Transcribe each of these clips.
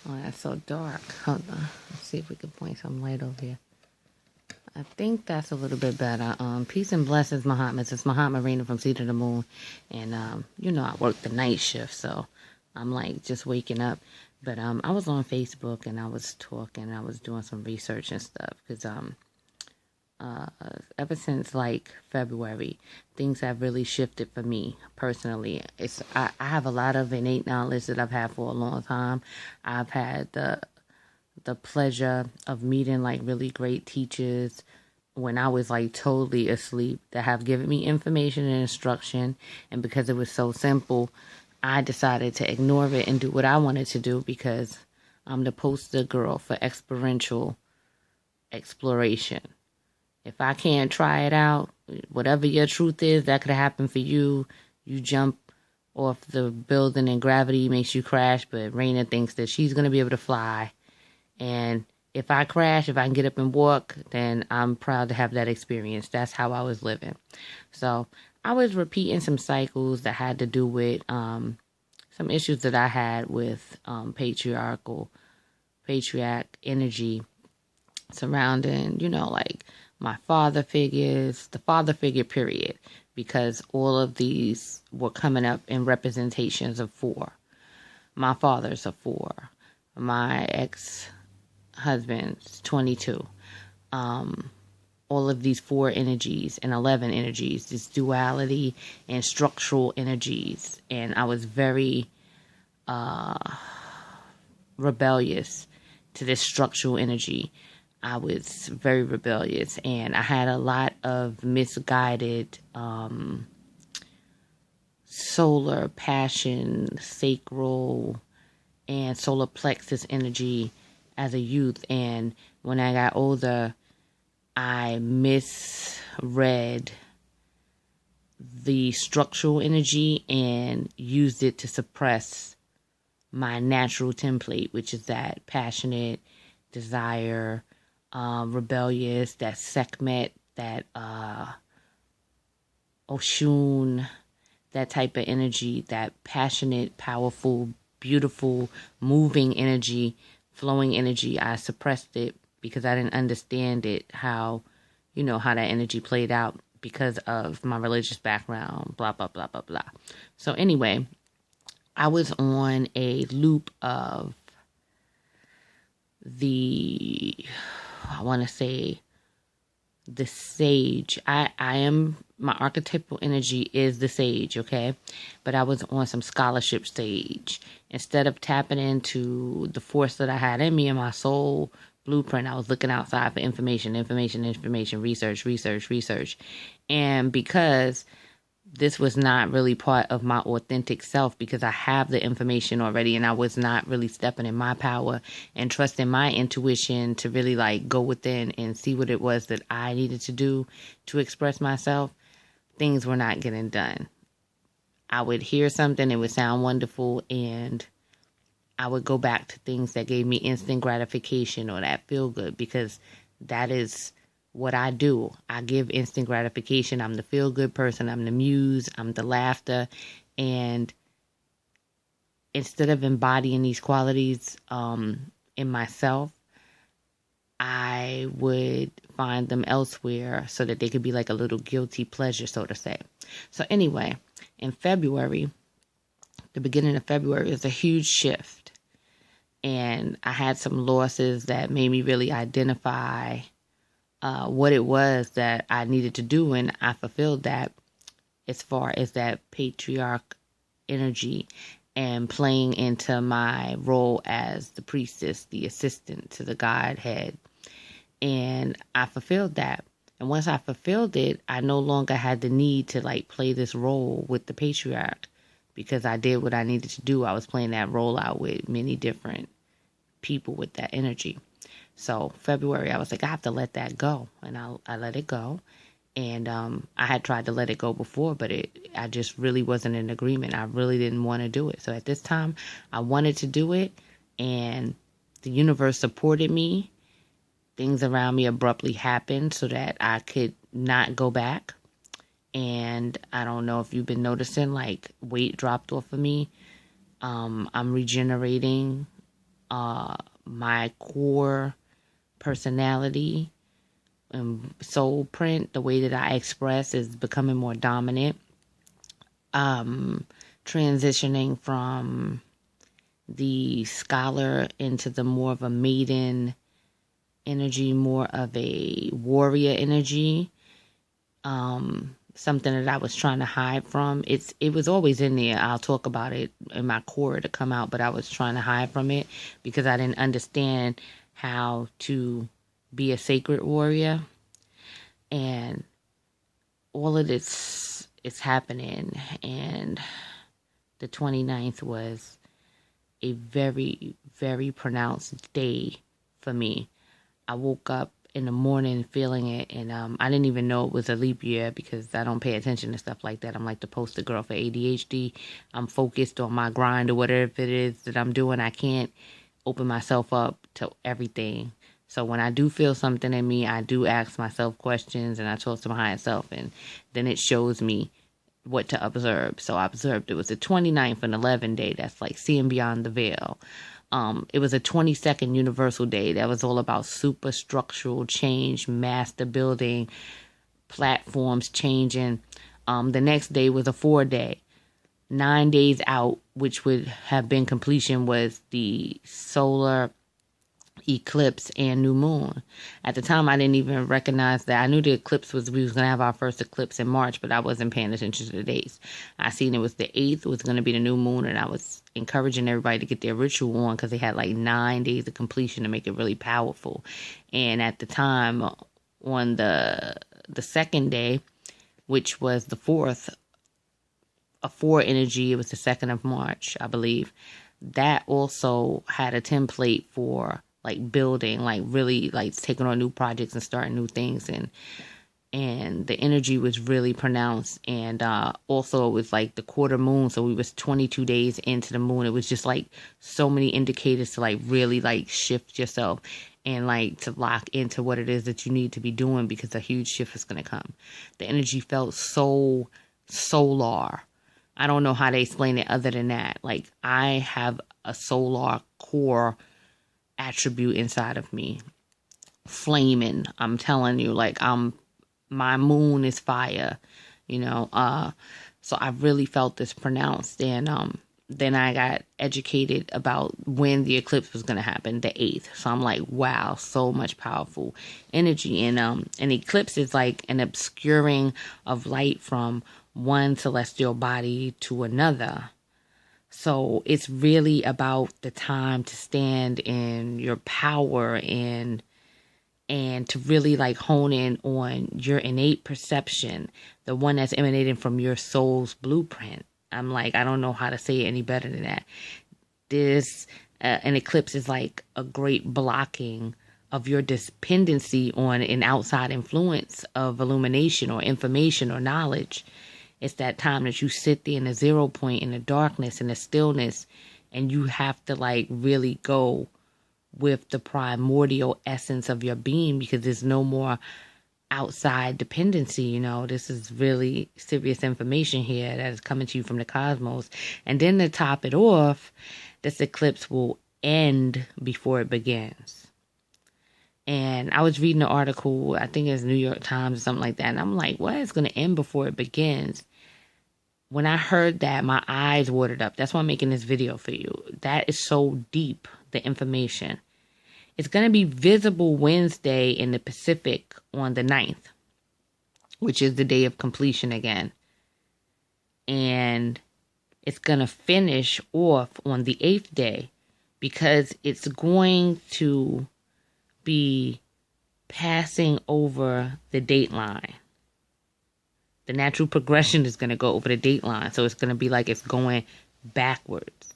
Oh, that's so dark. Hold on. Let's see if we can point some light over here. I think that's a little bit better. Peace and blessings, Muhammad. It's Muhammad Marina from Sea to the Moon. And, I work the night shift, so I'm like just waking up. But I was on Facebook and I was talking. I was doing some research and stuff because ever since like February, things have really shifted for me personally. I have a lot of innate knowledge that I've had for a long time. I've had the pleasure of meeting like really great teachers when I was like totally asleep that have given me information and instruction. And because it was so simple, I decided to ignore it and do what I wanted to do because I'm the poster girl for experiential exploration. If I can't try it out, whatever your truth is, that could happen for you. You jump off the building and gravity makes you crash, but Raina thinks that she's going to be able to fly. And if I crash, if I can get up and walk, then I'm proud to have that experience. That's how I was living. So I was repeating some cycles that had to do with some issues that I had with patriarch energy surrounding, like my father figures, the father figure period, because all of these were coming up in representations of 4. My father's a 4. My ex-husband's 22. All of these 4 energies and 11 energies, this duality and structural energies. And I was very rebellious to this structural energy. I was very rebellious, and I had a lot of misguided solar passion, sacral, and solar plexus energy as a youth. And when I got older, I misread the structural energy and used it to suppress my natural template, which is that passionate desire, rebellious, that Sekhmet, that Oshun, that type of energy, that passionate, powerful, beautiful, moving energy, flowing energy. I suppressed it because I didn't understand it, how that energy played out because of my religious background, blah, blah, blah, blah, blah. So anyway, I was on a loop of the sage. My archetypal energy is the sage, okay? But I was on some scholarship stage. Instead of tapping into the force that I had in me and my soul blueprint, I was looking outside for information, research. And because this was not really part of my authentic self, because I have the information already and I was not really stepping in my power and trusting my intuition to really like go within and see what it was that I needed to do to express myself, things were not getting done. I would hear something, it would sound wonderful, and I would go back to things that gave me instant gratification or that feel good, because that is what I do. I give instant gratification. I'm the feel good person. I'm the muse. I'm the laughter. And instead of embodying these qualities in myself, I would find them elsewhere so that they could be like a little guilty pleasure, so to say. So anyway, in February, the beginning of February is a huge shift. And I had some losses that made me really identify what it was that I needed to do, and I fulfilled that as far as that patriarch energy and playing into my role as the priestess, the assistant to the Godhead. And I fulfilled that. And once I fulfilled it, I no longer had the need to like play this role with the patriarch, because I did what I needed to do. I was playing that role out with many different people with that energy. So February, I was like, I have to let that go. And I let it go. And I had tried to let it go before, but I just really wasn't in agreement. I really didn't want to do it. So at this time, I wanted to do it. And the universe supported me. Things around me abruptly happened so that I could not go back. And I don't know if you've been noticing, like weight dropped off of me. I'm regenerating my core personality and soul print, the way that I express, is becoming more dominant. Transitioning from the scholar into the more of a maiden energy, more of a warrior energy. Something that I was trying to hide from. It was always in there. I'll talk about it in my core to come out, but I was trying to hide from it because I didn't understand how to be a sacred warrior. And all of this is happening, and the 29th was a very, very pronounced day for me. I woke up in the morning feeling it, and I didn't even know it was a leap year because I don't pay attention to stuff like that. I'm like the poster girl for ADHD. I'm focused on my grind or whatever it is that I'm doing. I can't open myself up to everything. So when I do feel something in me, I do ask myself questions, and I talk to my higher self, and then it shows me what to observe. So I observed it was the 29th and 11 day. That's like seeing beyond the veil. It was a 22nd universal day that was all about superstructural change, master building, platforms changing. The next day was a 4-day. 9 days out, which would have been completion, was the solar eclipse and new moon. At the time, I didn't even recognize that. I knew the eclipse we was going to have our first eclipse in March, but I wasn't paying attention to the dates. I seen it was the 8th was going to be the new moon, and I was encouraging everybody to get their ritual on because they had like 9 days of completion to make it really powerful. And at the time, on the second day, which was the 4th, a 4 energy, it was the 2nd of March, I believe, that also had a template for like building, like really like taking on new projects and starting new things, and the energy was really pronounced. And also it was like the quarter moon, so we was 22 days into the moon. It was just like so many indicators to like really like shift yourself and like to lock into what it is that you need to be doing, because a huge shift is going to come. The energy felt so solar. I don't know how to explain it other than that. Like, I have a solar core attribute inside of me, flaming. I'm telling you, like, my moon is fire, you know. So I really felt this pronounced. And then I got educated about when the eclipse was going to happen, the 8th. So I'm like, wow, so much powerful energy. And an eclipse is like an obscuring of light from one celestial body to another. So it's really about the time to stand in your power and to really like hone in on your innate perception, the one that's emanating from your soul's blueprint. I'm like, I don't know how to say it any better than that. An eclipse is like a great blocking of your dependency on an outside influence of illumination or information or knowledge. It's that time that you sit there in the 0 point, in the darkness, in the stillness, and you have to like really go with the primordial essence of your being, because there's no more outside dependency. You know, this is really serious information here that is coming to you from the cosmos. And then to top it off, this eclipse will end before it begins. And I was reading an article, I think it's New York Times or something like that, and I'm like, what? It's going to end before it begins. When I heard that, my eyes watered up. That's why I'm making this video for you. That is so deep, the information. It's going to be visible Wednesday in the Pacific on the 9th, which is the day of completion again. And it's going to finish off on the 8th day, because it's going to be passing over the date line. The natural progression is going to go over the date line. So it's going to be like it's going backwards.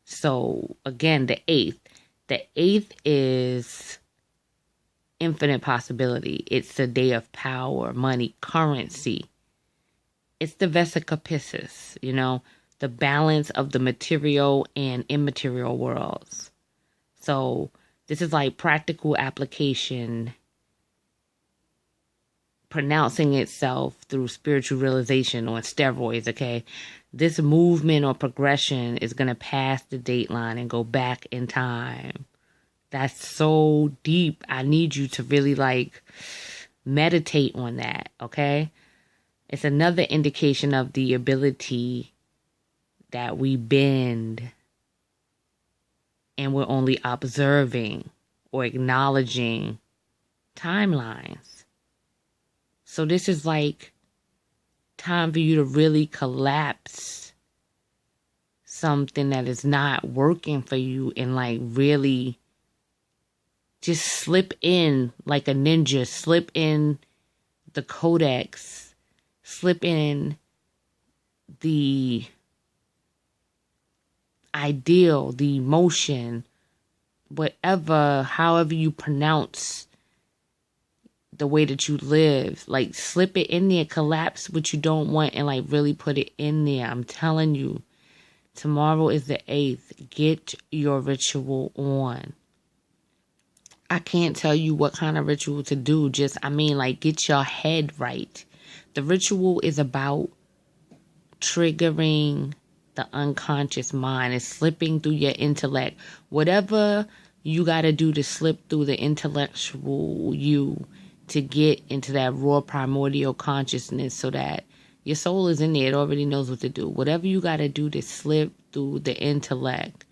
So again, the 8th. The 8th is infinite possibility. It's the day of power, money, currency. It's the Vesica Piscis, you know, the balance of the material and immaterial worlds. So this is like practical application pronouncing itself through spiritual realization on steroids, okay? This movement or progression is going to pass the dateline and go back in time. That's so deep. I need you to really like meditate on that, okay? It's another indication of the ability that we bend and we're only observing or acknowledging timelines. So this is like time for you to really collapse something that is not working for you and like really just slip in like a ninja, slip in the codex, slip in the ideal, the emotion, whatever, however you pronounce the way that you live, like slip it in there, collapse what you don't want and like really put it in there. I'm telling you, tomorrow is the 8th. Get your ritual on. I can't tell you what kind of ritual to do. Like get your head right. The ritual is about triggering the unconscious mind. It's slipping through your intellect. Whatever you got to do to slip through the intellectual you to get into that raw primordial consciousness so that your soul is in there. It already knows what to do. Whatever you got to do to slip through the intellect,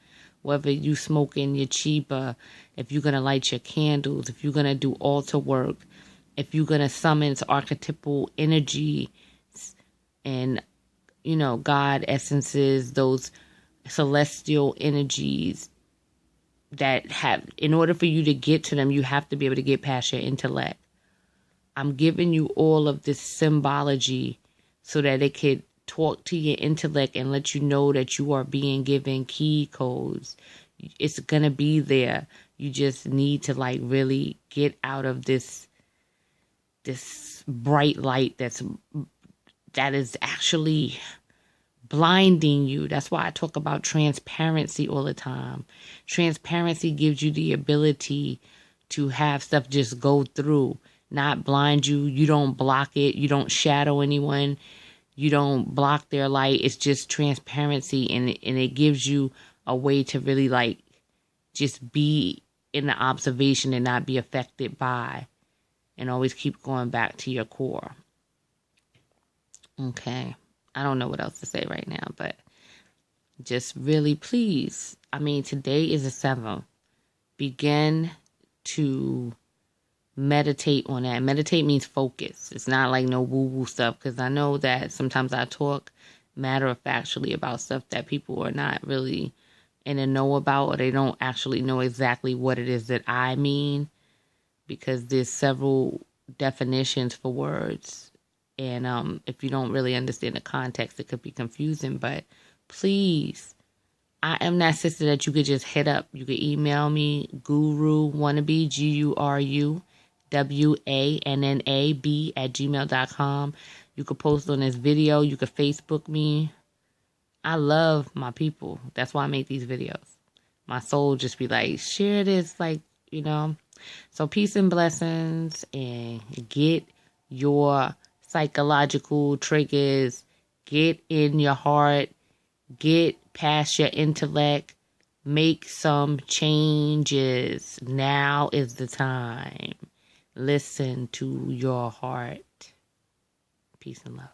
whether you smoking your chiba, if you're going to light your candles, if you're going to do altar work, if you're going to summon archetypal energy and, you know, God essences, those celestial energies that have, in order for you to get to them, you have to be able to get past your intellect. I'm giving you all of this symbology so that it could talk to your intellect and let you know that you are being given key codes. It's going to be there. You just need to like really get out of this bright light that is actually blinding you. That's why I talk about transparency all the time. Transparency gives you the ability to have stuff just go through, not blind you. You don't block it. You don't shadow anyone. You don't block their light. It's just transparency, and it gives you a way to really like just be in the observation and not be affected by, and always keep going back to your core. Okay. I don't know what else to say right now, but just really please. Today is the 7th. Begin to meditate on that. Meditate means focus. It's not like no woo-woo stuff, because I know that sometimes I talk matter-of-factually about stuff that people are not really in the know about, or they don't actually know exactly what it is that I mean, because there's several definitions for words. And if you don't really understand the context, it could be confusing. But please, I am that sister that you could just hit up. You could email me, guruwannabe, GURUWANNAB @gmail.com. You could post on this video. You could Facebook me. I love my people. That's why I make these videos. My soul just be like, share this, like, you know. So peace and blessings, and get your psychological triggers, get in your heart, get past your intellect, make some changes. Now is the time. Listen to your heart. Peace and love.